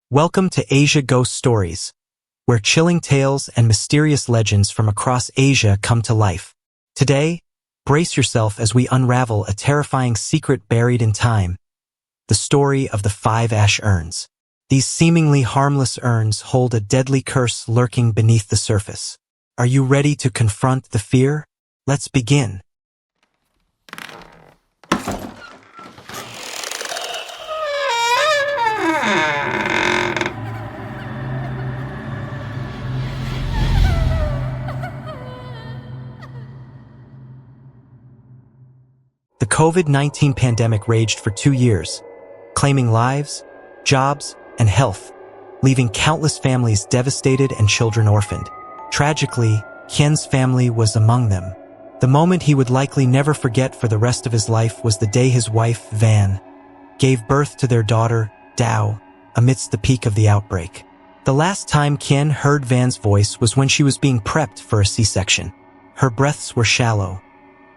Welcome to Asia Ghost Stories, where chilling tales and mysterious legends from across Asia come to life. Today, brace yourself as we unravel a terrifying secret buried in time, the story of the Five Ash Urns. These seemingly harmless urns hold a deadly curse lurking beneath the surface. Are you ready to confront the fear? Let's begin. The COVID-19 pandemic raged for 2 years, claiming lives, jobs, and health, leaving countless families devastated and children orphaned. Tragically, Kien's family was among them. The moment he would likely never forget for the rest of his life was the day his wife, Van, gave birth to their daughter, Dao, amidst the peak of the outbreak. The last time Kien heard Van's voice was when she was being prepped for a C-section. Her breaths were shallow,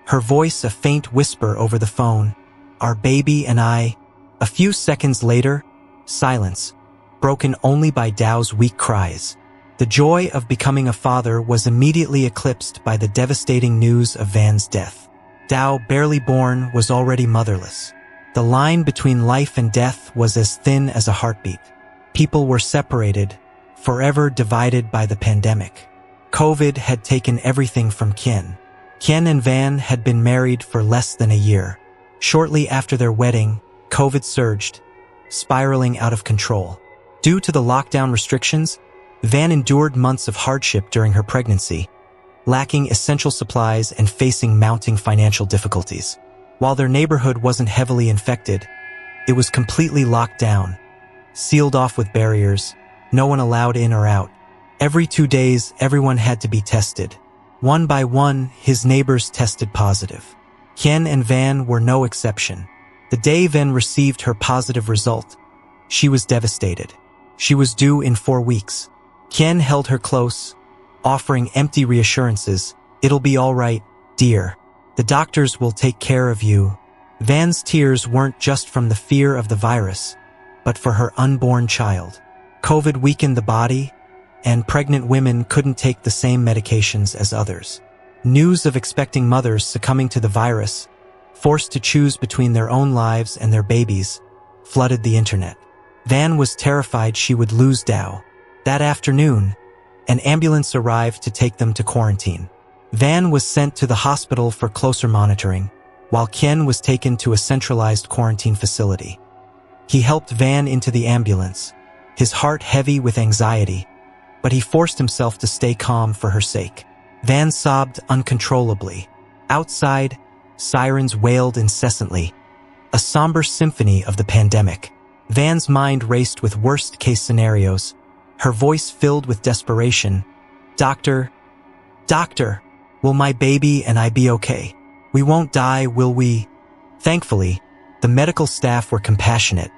her voice a faint whisper over the phone, "Our baby and I." A few seconds later, silence, broken only by Dao's weak cries. The joy of becoming a father was immediately eclipsed by the devastating news of Van's death. Dao, barely born, was already motherless. The line between life and death was as thin as a heartbeat. People were separated, forever divided by the pandemic. COVID had taken everything from Kien. Kien and Van had been married for less than a year. Shortly after their wedding, COVID surged, spiraling out of control. Due to the lockdown restrictions, Van endured months of hardship during her pregnancy, lacking essential supplies and facing mounting financial difficulties. While their neighborhood wasn't heavily infected, it was completely locked down, sealed off with barriers, no one allowed in or out. Every 2 days, everyone had to be tested. One by one, his neighbors tested positive. Kien and Van were no exception. The day Van received her positive result, she was devastated. She was due in 4 weeks. Kien held her close, offering empty reassurances. "It'll be all right, dear. The doctors will take care of you." Van's tears weren't just from the fear of the virus, but for her unborn child. COVID weakened the body, and pregnant women couldn't take the same medications as others. News of expecting mothers succumbing to the virus, forced to choose between their own lives and their babies, flooded the internet. Van was terrified she would lose Dao. That afternoon, an ambulance arrived to take them to quarantine. Van was sent to the hospital for closer monitoring, while Kien was taken to a centralized quarantine facility. He helped Van into the ambulance, his heart heavy with anxiety, but he forced himself to stay calm for her sake. Van sobbed uncontrollably. Outside, sirens wailed incessantly, a somber symphony of the pandemic. Van's mind raced with worst-case scenarios, her voice filled with desperation. Doctor, will my baby and I be okay? We won't die, will we?" Thankfully, the medical staff were compassionate,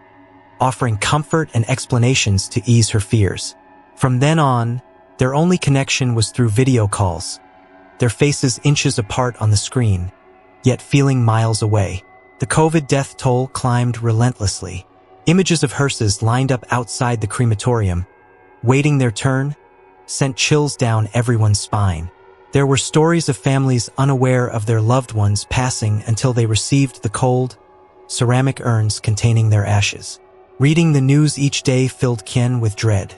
offering comfort and explanations to ease her fears. From then on, their only connection was through video calls, their faces inches apart on the screen, yet feeling miles away. The COVID death toll climbed relentlessly. Images of hearses lined up outside the crematorium, waiting their turn, sent chills down everyone's spine. There were stories of families unaware of their loved ones passing until they received the cold, ceramic urns containing their ashes. Reading the news each day filled Kien with dread.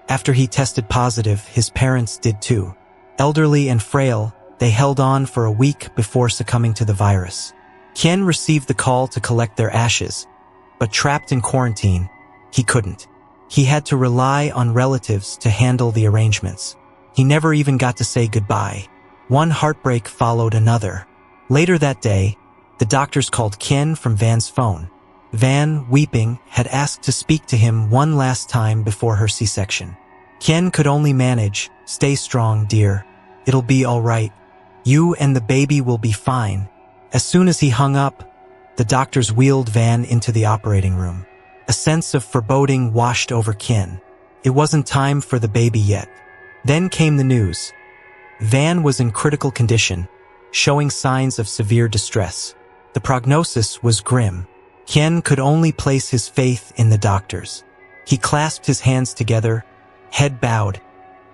After he tested positive, his parents did too. Elderly and frail, they held on for a week before succumbing to the virus. Kien received the call to collect their ashes, but trapped in quarantine, he couldn't. He had to rely on relatives to handle the arrangements. He never even got to say goodbye. One heartbreak followed another. Later that day, the doctors called Kien from Van's phone. Van, weeping, had asked to speak to him one last time before her C-section. Kien could only manage, "Stay strong, dear. It'll be all right. You and the baby will be fine." As soon as he hung up, the doctors wheeled Van into the operating room. A sense of foreboding washed over Kien. It wasn't time for the baby yet. Then came the news. Van was in critical condition, showing signs of severe distress. The prognosis was grim. Kien could only place his faith in the doctors. He clasped his hands together, head bowed,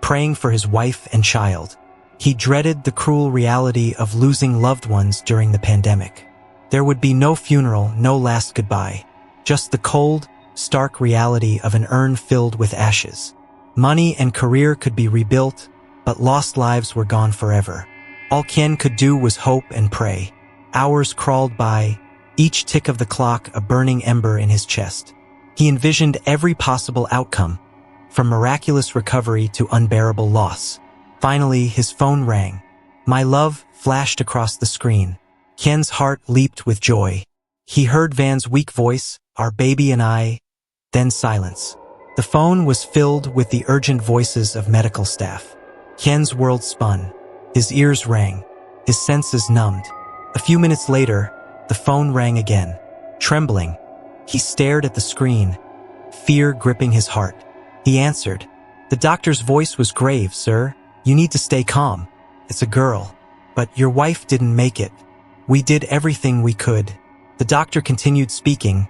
praying for his wife and child. He dreaded the cruel reality of losing loved ones during the pandemic. There would be no funeral, no last goodbye, just the cold, stark reality of an urn filled with ashes. Money and career could be rebuilt, but lost lives were gone forever. All Ken could do was hope and pray. Hours crawled by, each tick of the clock a burning ember in his chest. He envisioned every possible outcome, from miraculous recovery to unbearable loss. Finally, his phone rang. "My love" flashed across the screen. Ken's heart leaped with joy. He heard Van's weak voice, "Our baby and I," then silence. The phone was filled with the urgent voices of medical staff. Ken's world spun. His ears rang, his senses numbed. A few minutes later, the phone rang again. Trembling, he stared at the screen, fear gripping his heart. He answered. The doctor's voice was grave. "Sir, you need to stay calm. It's a girl. But your wife didn't make it. We did everything we could." The doctor continued speaking,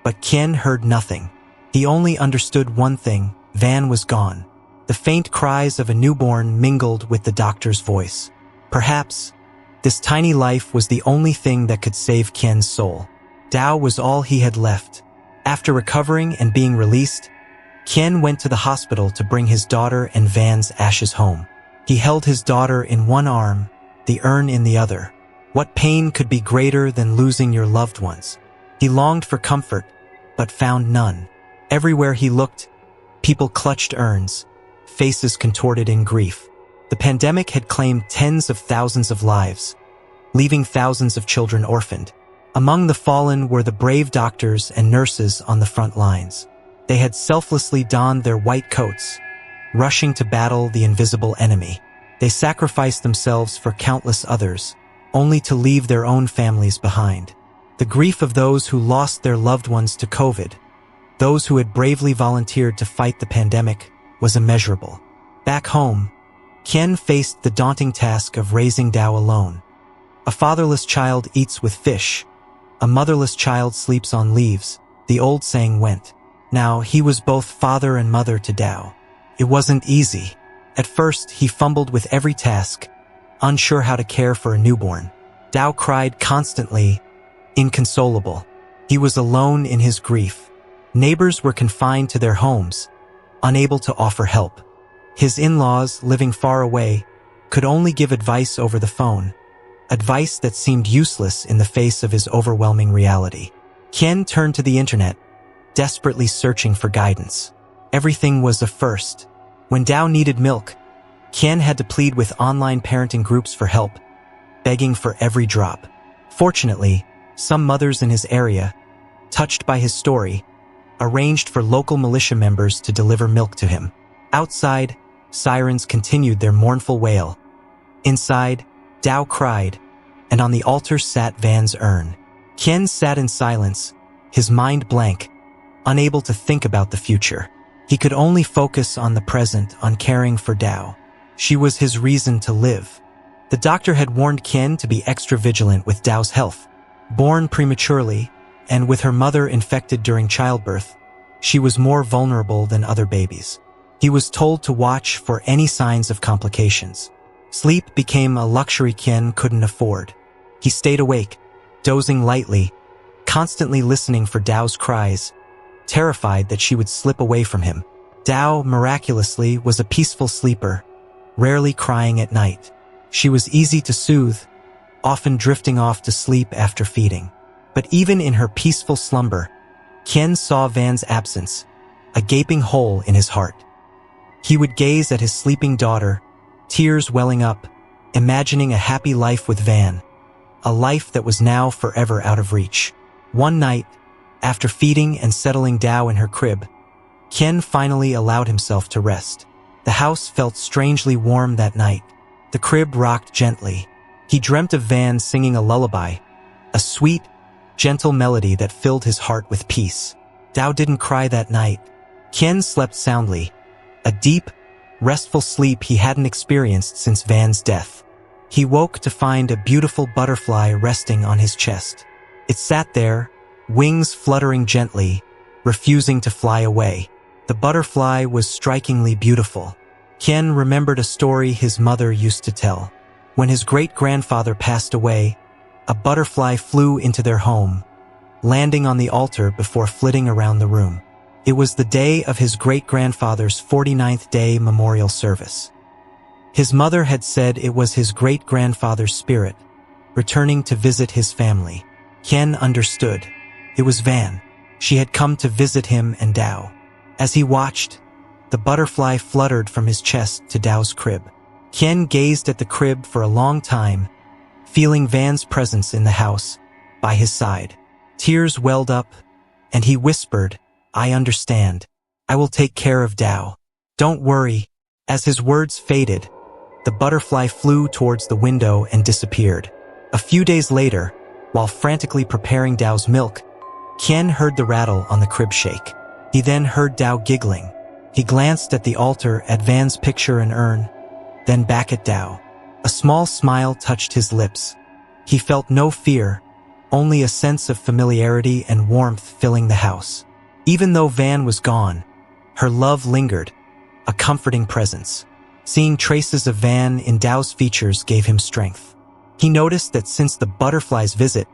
but Ken heard nothing. He only understood one thing: Van was gone. The faint cries of a newborn mingled with the doctor's voice. Perhaps this tiny life was the only thing that could save Ken's soul. Dao was all he had left. After recovering and being released, Ken went to the hospital to bring his daughter and Van's ashes home. He held his daughter in one arm, the urn in the other. What pain could be greater than losing your loved ones? He longed for comfort, but found none. Everywhere he looked, people clutched urns, faces contorted in grief. The pandemic had claimed tens of thousands of lives, leaving thousands of children orphaned. Among the fallen were the brave doctors and nurses on the front lines. They had selflessly donned their white coats, rushing to battle the invisible enemy. They sacrificed themselves for countless others, only to leave their own families behind. The grief of those who lost their loved ones to COVID, those who had bravely volunteered to fight the pandemic, was immeasurable. Back home, Ken faced the daunting task of raising Dao alone. A fatherless child eats with fish. A motherless child sleeps on leaves, the old saying went. Now he was both father and mother to Dao. It wasn't easy. At first, he fumbled with every task, unsure how to care for a newborn. Dao cried constantly, inconsolable. He was alone in his grief. Neighbors were confined to their homes, unable to offer help. His in-laws, living far away, could only give advice over the phone, advice that seemed useless in the face of his overwhelming reality. Ken turned to the internet, desperately searching for guidance. Everything was a first. When Dao needed milk, Ken had to plead with online parenting groups for help, begging for every drop. Fortunately, some mothers in his area, touched by his story, arranged for local militia members to deliver milk to him. Outside, sirens continued their mournful wail. Inside, Dao cried, and on the altar sat Van's urn. Ken sat in silence, his mind blank, unable to think about the future. He could only focus on the present, on caring for Dao. She was his reason to live. The doctor had warned Ken to be extra vigilant with Dao's health. Born prematurely, and with her mother infected during childbirth, she was more vulnerable than other babies. He was told to watch for any signs of complications. Sleep became a luxury Ken couldn't afford. He stayed awake, dozing lightly, constantly listening for Dao's cries, terrified that she would slip away from him. Dao, miraculously, was a peaceful sleeper, rarely crying at night. She was easy to soothe, often drifting off to sleep after feeding. But even in her peaceful slumber, Ken saw Van's absence, a gaping hole in his heart. He would gaze at his sleeping daughter, tears welling up, imagining a happy life with Van, a life that was now forever out of reach. One night, after feeding and settling Dao in her crib, Ken finally allowed himself to rest. The house felt strangely warm that night. The crib rocked gently. He dreamt of Van singing a lullaby, a sweet, gentle melody that filled his heart with peace. Dao didn't cry that night. Ken slept soundly, a deep, restful sleep he hadn't experienced since Van's death. He woke to find a beautiful butterfly resting on his chest. It sat there, wings fluttering gently, refusing to fly away. The butterfly was strikingly beautiful. Ken remembered a story his mother used to tell. When his great-grandfather passed away, a butterfly flew into their home, landing on the altar before flitting around the room. It was the day of his great-grandfather's 49th day memorial service. His mother had said it was his great-grandfather's spirit, returning to visit his family. Ken understood. It was Van. She had come to visit him and Dao. As he watched, the butterfly fluttered from his chest to Dao's crib. Ken gazed at the crib for a long time, feeling Van's presence in the house, by his side. Tears welled up, and he whispered, "I understand. I will take care of Dao. Don't worry." As his words faded, the butterfly flew towards the window and disappeared. A few days later, while frantically preparing Dao's milk, Ken heard the rattle on the crib shake. He then heard Dao giggling. He glanced at the altar, at Van's picture and urn, then back at Dao. A small smile touched his lips. He felt no fear, only a sense of familiarity and warmth filling the house. Even though Van was gone, her love lingered, a comforting presence. Seeing traces of Van in Dao's features gave him strength. He noticed that since the butterfly's visit,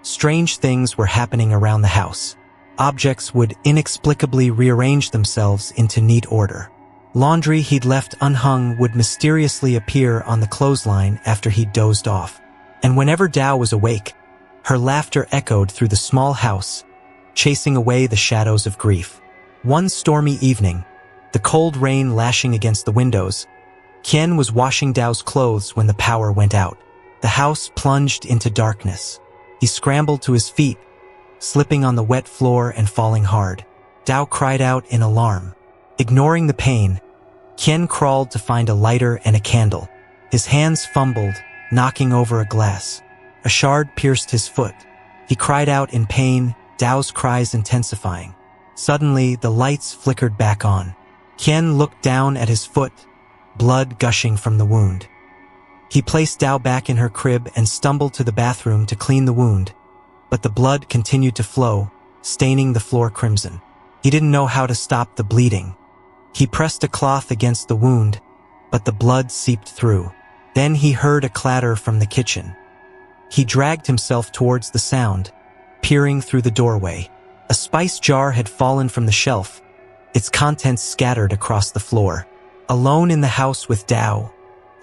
strange things were happening around the house. Objects would inexplicably rearrange themselves into neat order. Laundry he'd left unhung would mysteriously appear on the clothesline after he'd dozed off. And whenever Dao was awake, her laughter echoed through the small house, chasing away the shadows of grief. One stormy evening, the cold rain lashing against the windows, Ken was washing Dao's clothes when the power went out. The house plunged into darkness. He scrambled to his feet, slipping on the wet floor and falling hard. Dao cried out in alarm. Ignoring the pain, Ken crawled to find a lighter and a candle. His hands fumbled, knocking over a glass. A shard pierced his foot. He cried out in pain, Dao's cries intensifying. Suddenly, the lights flickered back on. Ken looked down at his foot, blood gushing from the wound. He placed Dao back in her crib and stumbled to the bathroom to clean the wound, but the blood continued to flow, staining the floor crimson. He didn't know how to stop the bleeding. He pressed a cloth against the wound, but the blood seeped through. Then he heard a clatter from the kitchen. He dragged himself towards the sound, peering through the doorway. A spice jar had fallen from the shelf, its contents scattered across the floor. Alone in the house with Dao,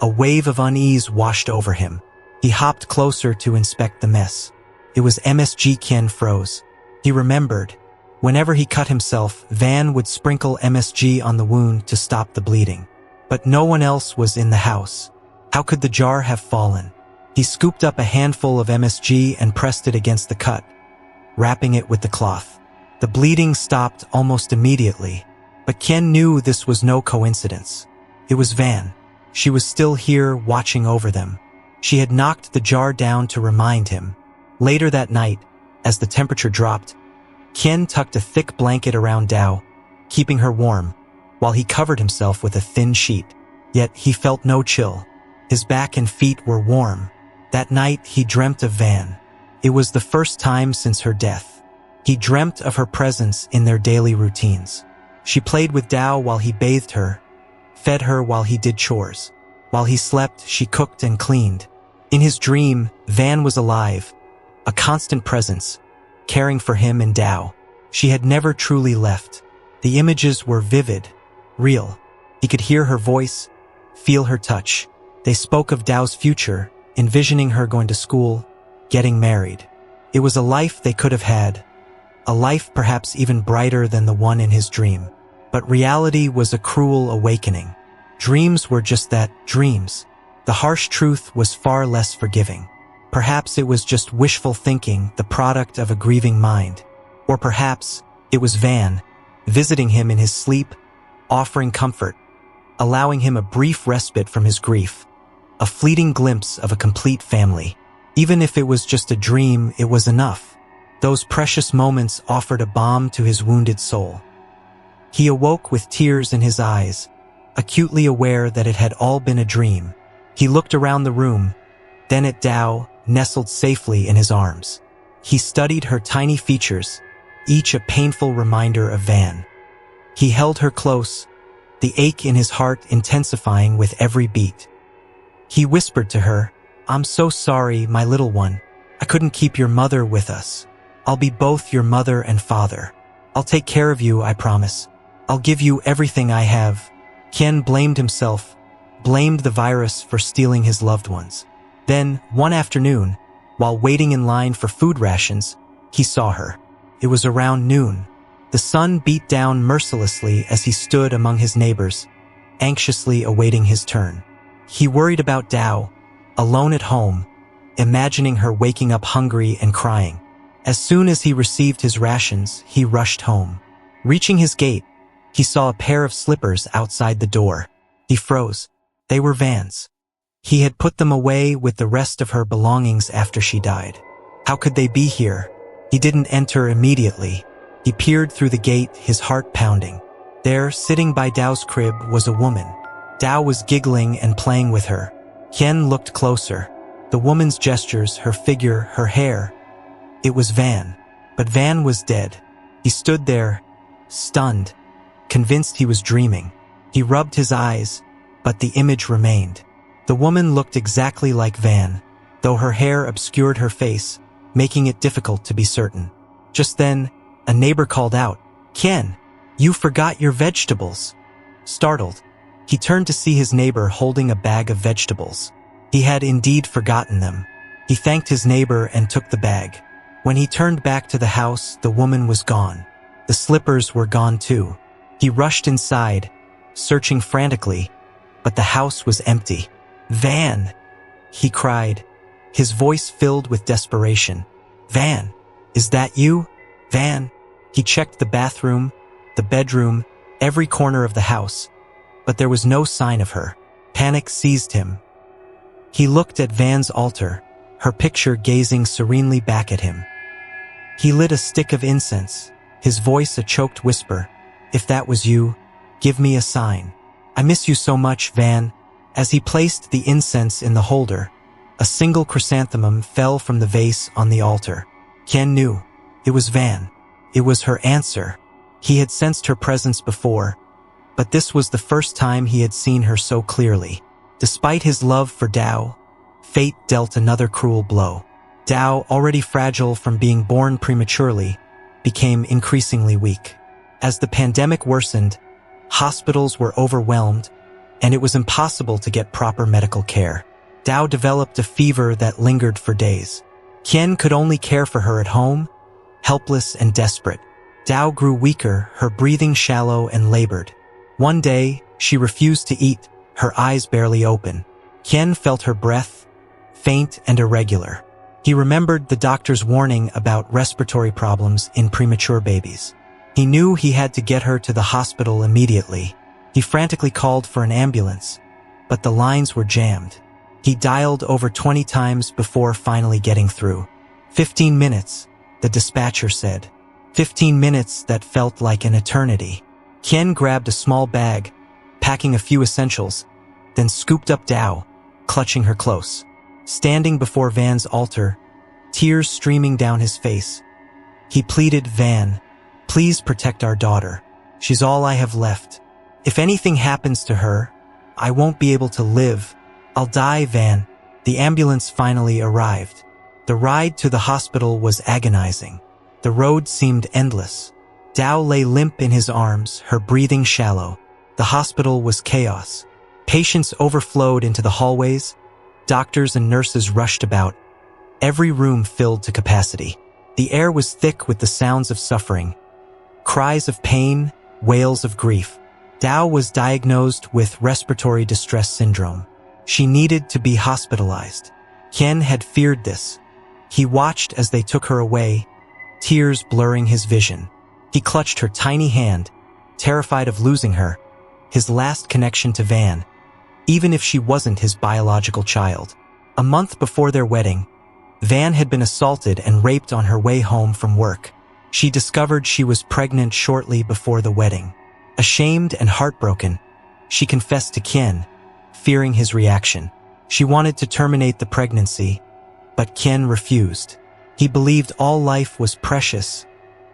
a wave of unease washed over him. He hopped closer to inspect the mess. It was MSG. Ken froze. He remembered. Whenever he cut himself, Van would sprinkle MSG on the wound to stop the bleeding. But no one else was in the house. How could the jar have fallen? He scooped up a handful of MSG and pressed it against the cut, wrapping it with the cloth. The bleeding stopped almost immediately, but Ken knew this was no coincidence. It was Van. She was still here, watching over them. She had knocked the jar down to remind him. Later that night, as the temperature dropped, Ken tucked a thick blanket around Dao, keeping her warm, while he covered himself with a thin sheet. Yet he felt no chill. His back and feet were warm. That night he dreamt of Van. It was the first time since her death. He dreamt of her presence in their daily routines. She played with Dao while he bathed her, fed her while he did chores. While he slept, she cooked and cleaned. In his dream, Van was alive, a constant presence, caring for him and Dao. She had never truly left. The images were vivid, real. He could hear her voice, feel her touch. They spoke of Dao's future, envisioning her going to school, getting married. It was a life they could have had, a life perhaps even brighter than the one in his dream. But reality was a cruel awakening. Dreams were just that, dreams. The harsh truth was far less forgiving. Perhaps it was just wishful thinking, the product of a grieving mind. Or perhaps it was Van, visiting him in his sleep, offering comfort, allowing him a brief respite from his grief, a fleeting glimpse of a complete family. Even if it was just a dream, it was enough. Those precious moments offered a balm to his wounded soul. He awoke with tears in his eyes, acutely aware that it had all been a dream. He looked around the room, then at Dao, nestled safely in his arms. He studied her tiny features, each a painful reminder of Van. He held her close, the ache in his heart intensifying with every beat. He whispered to her, "I'm so sorry, my little one. I couldn't keep your mother with us. I'll be both your mother and father. I'll take care of you, I promise. I'll give you everything I have." Ken blamed himself, blamed the virus for stealing his loved ones. Then, one afternoon, while waiting in line for food rations, he saw her. It was around noon. The sun beat down mercilessly as he stood among his neighbors, anxiously awaiting his turn. He worried about Dao, alone at home, imagining her waking up hungry and crying. As soon as he received his rations, he rushed home. Reaching his gate, he saw a pair of slippers outside the door. He froze. They were Van's. He had put them away with the rest of her belongings after she died. How could they be here? He didn't enter immediately. He peered through the gate, his heart pounding. There, sitting by Dao's crib, was a woman. Dao was giggling and playing with her. Ken looked closer. The woman's gestures, her figure, her hair. It was Van. But Van was dead. He stood there, stunned, convinced he was dreaming. He rubbed his eyes, but the image remained. The woman looked exactly like Van, though her hair obscured her face, making it difficult to be certain. Just then, a neighbor called out, "Ken, you forgot your vegetables." Startled, he turned to see his neighbor holding a bag of vegetables. He had indeed forgotten them. He thanked his neighbor and took the bag. When he turned back to the house, the woman was gone. The slippers were gone too. He rushed inside, searching frantically, but the house was empty. "Van!" he cried, his voice filled with desperation. "Van, is that you? Van?" He checked the bathroom, the bedroom, every corner of the house, but there was no sign of her. Panic seized him. He looked at Van's altar, her picture gazing serenely back at him. He lit a stick of incense, his voice a choked whisper. "If that was you, give me a sign. I miss you so much, Van." As he placed the incense in the holder, a single chrysanthemum fell from the vase on the altar. Ken knew. It was Van. It was her answer. He had sensed her presence before, but this was the first time he had seen her so clearly. Despite his love for Dao, fate dealt another cruel blow. Dao, already fragile from being born prematurely, became increasingly weak. As the pandemic worsened, hospitals were overwhelmed, and it was impossible to get proper medical care. Dao developed a fever that lingered for days. Ken could only care for her at home, helpless and desperate. Dao grew weaker, her breathing shallow and labored. One day, she refused to eat, her eyes barely open. Ken felt her breath, faint and irregular. He remembered the doctor's warning about respiratory problems in premature babies. He knew he had to get her to the hospital immediately. He frantically called for an ambulance, but the lines were jammed. He dialed over 20 times before finally getting through. 15 minutes, the dispatcher said. 15 minutes that felt like an eternity. Ken grabbed a small bag, packing a few essentials, then scooped up Dao, clutching her close. Standing before Van's altar, tears streaming down his face, he pleaded, "Van, please protect our daughter. She's all I have left. If anything happens to her, I won't be able to live. I'll die, Van." The ambulance finally arrived. The ride to the hospital was agonizing. The road seemed endless. Dao lay limp in his arms, her breathing shallow. The hospital was chaos. Patients overflowed into the hallways. Doctors and nurses rushed about, every room filled to capacity. The air was thick with the sounds of suffering, cries of pain, wails of grief. Dao was diagnosed with respiratory distress syndrome. She needed to be hospitalized. Ken had feared this. He watched as they took her away, tears blurring his vision. He clutched her tiny hand, terrified of losing her, his last connection to Van, even if she wasn't his biological child. A month before their wedding, Van had been assaulted and raped on her way home from work. She discovered she was pregnant shortly before the wedding. Ashamed and heartbroken, she confessed to Ken, fearing his reaction. She wanted to terminate the pregnancy, but Ken refused. He believed all life was precious,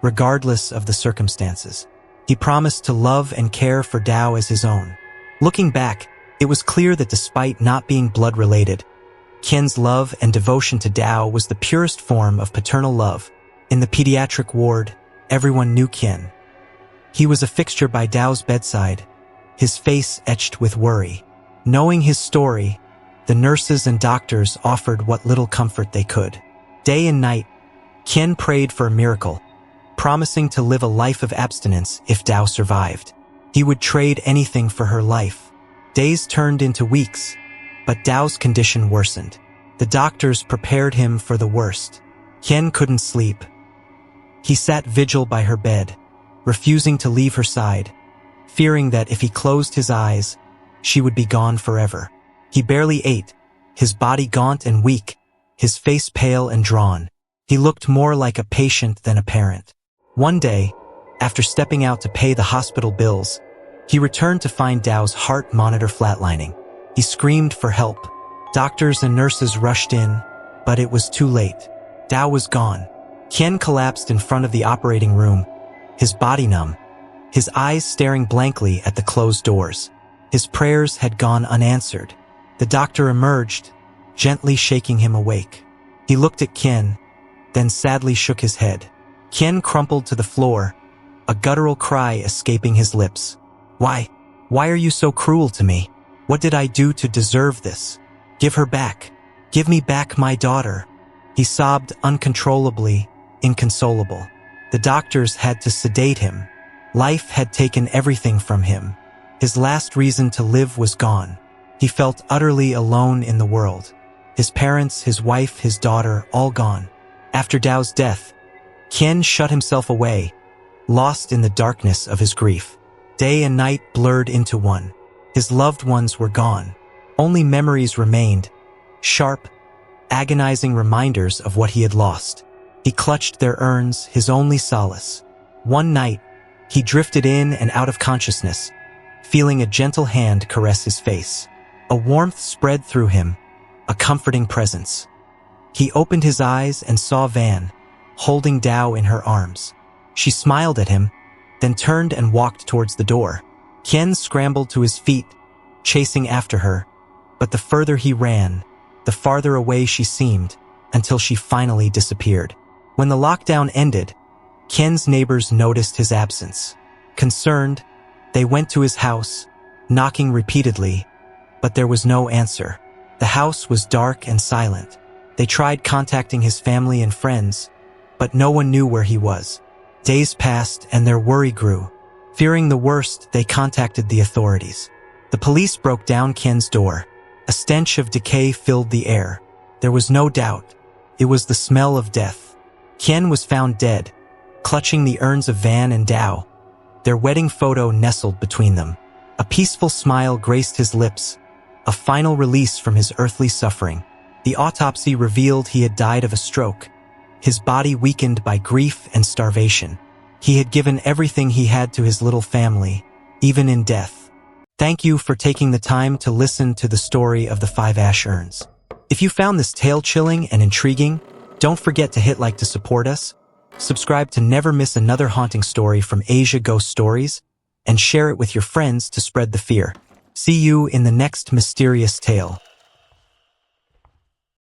regardless of the circumstances. He promised to love and care for Dao as his own. Looking back, it was clear that despite not being blood-related, Qian's love and devotion to Dao was the purest form of paternal love. In the pediatric ward, everyone knew Qian. He was a fixture by Dao's bedside, his face etched with worry. Knowing his story, the nurses and doctors offered what little comfort they could. Day and night, Qian prayed for a miracle, promising to live a life of abstinence if Dao survived. He would trade anything for her life. Days turned into weeks, but Dao's condition worsened. The doctors prepared him for the worst. Qian couldn't sleep. He sat vigil by her bed, refusing to leave her side, fearing that if he closed his eyes, she would be gone forever. He barely ate, his body gaunt and weak, his face pale and drawn. He looked more like a patient than a parent. One day, after stepping out to pay the hospital bills, he returned to find Dao's heart monitor flatlining. He screamed for help. Doctors and nurses rushed in, but it was too late. Dao was gone. Qian collapsed in front of the operating room, his body numb, his eyes staring blankly at the closed doors. His prayers had gone unanswered. The doctor emerged, gently shaking him awake. He looked at Qian, then sadly shook his head. Qian crumpled to the floor, a guttural cry escaping his lips. Why are you so cruel to me? What did I do to deserve this? Give her back. Give me back my daughter. He sobbed uncontrollably, inconsolable. The doctors had to sedate him. Life had taken everything from him. His last reason to live was gone. He felt utterly alone in the world. His parents, his wife, his daughter, all gone. After Dao's death, Qian shut himself away, lost in the darkness of his grief. Day and night blurred into one. His loved ones were gone. Only memories remained, sharp, agonizing reminders of what he had lost. He clutched their urns, his only solace. One night, he drifted in and out of consciousness, feeling a gentle hand caress his face. A warmth spread through him, a comforting presence. He opened his eyes and saw Van, holding Dao in her arms. She smiled at him, then turned and walked towards the door. Qian scrambled to his feet, chasing after her, but the further he ran, the farther away she seemed, until she finally disappeared. When the lockdown ended, Qian's neighbors noticed his absence. Concerned, they went to his house, knocking repeatedly, but there was no answer. The house was dark and silent. They tried contacting his family and friends, but no one knew where he was. Days passed and their worry grew. Fearing the worst, they contacted the authorities. The police broke down Qian's door. A stench of decay filled the air. There was no doubt. It was the smell of death. Qian was found dead, clutching the urns of Van and Dao. Their wedding photo nestled between them. A peaceful smile graced his lips, a final release from his earthly suffering. The autopsy revealed he had died of a stroke, his body weakened by grief and starvation. He had given everything he had to his little family, even in death. Thank you for taking the time to listen to the story of the Five Ash Urns. If you found this tale chilling and intriguing, don't forget to hit like to support us, subscribe to never miss another haunting story from Asia Ghost Stories, and share it with your friends to spread the fear. See you in the next mysterious tale.